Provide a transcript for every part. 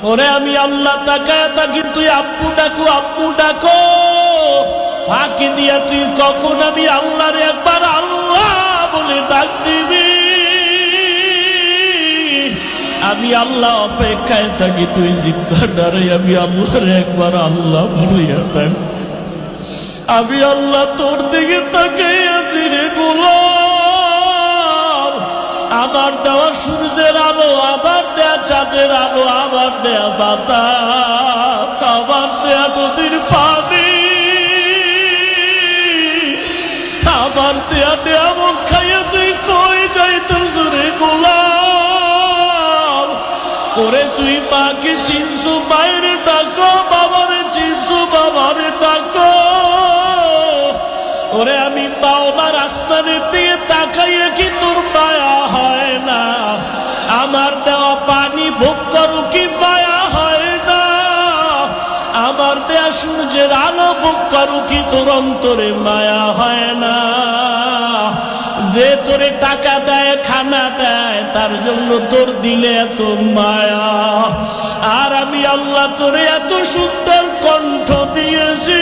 ওরে আমি আল্লাহ তাকায় থাকি, তুই আব্বু ডাকো আব্বু ডাকো, ফাঁকি দিয়া তুই কখন আমি আল্লাহর একবার আল্লাহ বলে ডাক দিবি। আমি আল্লাহ অপেক্ষায় থাকি, তুই জিব্বাটারে আমি আল্লাহর একবার আল্লাহ বলিয়া ডাক। আমি আল্লাহ তোর দিকে তাকিয়ে আছি রে গোলাম। আমার দেওয়া সূর্যের আলো, আমার দেয়া চাঁদের আলো, আমার দেয়া বাতাস, আমার দেয়া নদীর পানি, আমার দেয়া নিয়ামত খাইয়া তুই কই যাইতেছ রে গোলাম। ওরে তুই মাকে চিনছু, মায়ের ডাকো, বাবারে চিনছু, বাবারে ডাকো। ওরে আমি মাওলার আসমানের দিকে তাকাইয়া কি তোর মায়া হয় না? আমার দেওয়া পানি ভোগ করো কি মায়া হয় না? আমার দেয়া সূর্যের আলো ভোগ করো কি তোর অন্তরে মায়া হয় না? যে তোরে টাকা দেয়, খানা দেয়, তার জন্য তোর দিলে এত মায়া। আর আমি আল্লাহ তোরে এত সুন্দর কণ্ঠ দিয়েছি,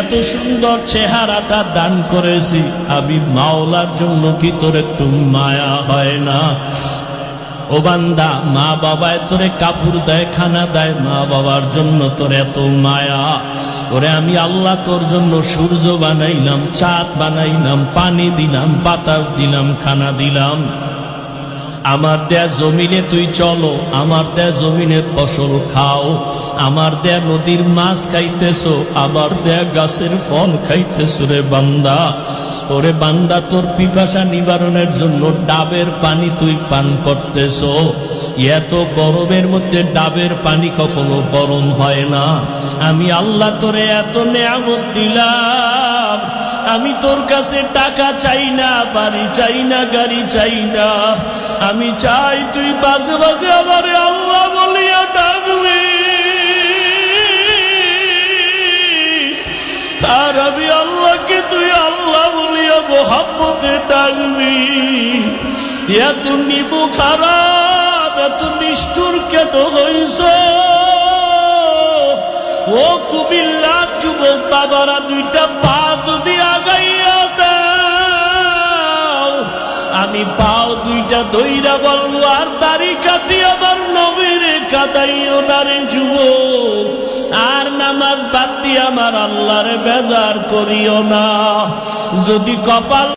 এত সুন্দর চেহারাটা দান করেছি, আমি মাওলার জন্য কি তোর একটু মায়া হয় না? ও বান্দা, মা বাবায় তোরে কাপড় দেয়, খানা দেয়, মা বাবার জন্য তোর এত মায়া। ওরে আমি আল্লাহ তোর জন্য সূর্য বানাইলাম, চাঁদ বানাইলাম, পানি দিলাম, বাতাস দিলাম, খানা দিলাম। আমার দেয়া জমিনে তুই চলো, আমার দেয়া জমিনের ফসল খাও, আমার দেয়া নদীর মাছ খাইতেছো, আমার দেয়া গাছের ফল খাইতেছো রে বান্দা। ওরে বান্দা, তোর পিপাসা নিবারণের জন্য ডাবের পানি তুই পান করতেছো। এত গরমের মধ্যে ডাবের পানি কখনো গরম হয় না। আমি আল্লাহ তোরে এত নেয়ামত দিলাম, আমি তোর কাছে টাকা চাই না, বাড়ি চাই না, গাড়ি চাই না। আমি চাই তুই বাজে বাজে আমারে আল্লাহ বলিয়া ডাকবি। আর আমি আল্লাহকে তুই আল্লাহ বলিয়া মোহাম্মতে ডাকবি। এত নিবু খারাপ, এত নিষ্ঠুর কেন হইছ? ও কুমিল্লার যুবক বাবারা, দুইটা পা যদি আগাইয়া দাও, আমি পাও দুইটা দইরা বলবো, আর দাড়ি কাটি আমার নবীরে কাটাইও না রে যুবক। আর নামাজ বাদ দিয়ে আমার আল্লাহরে বেজার করিও না। যদি কপাল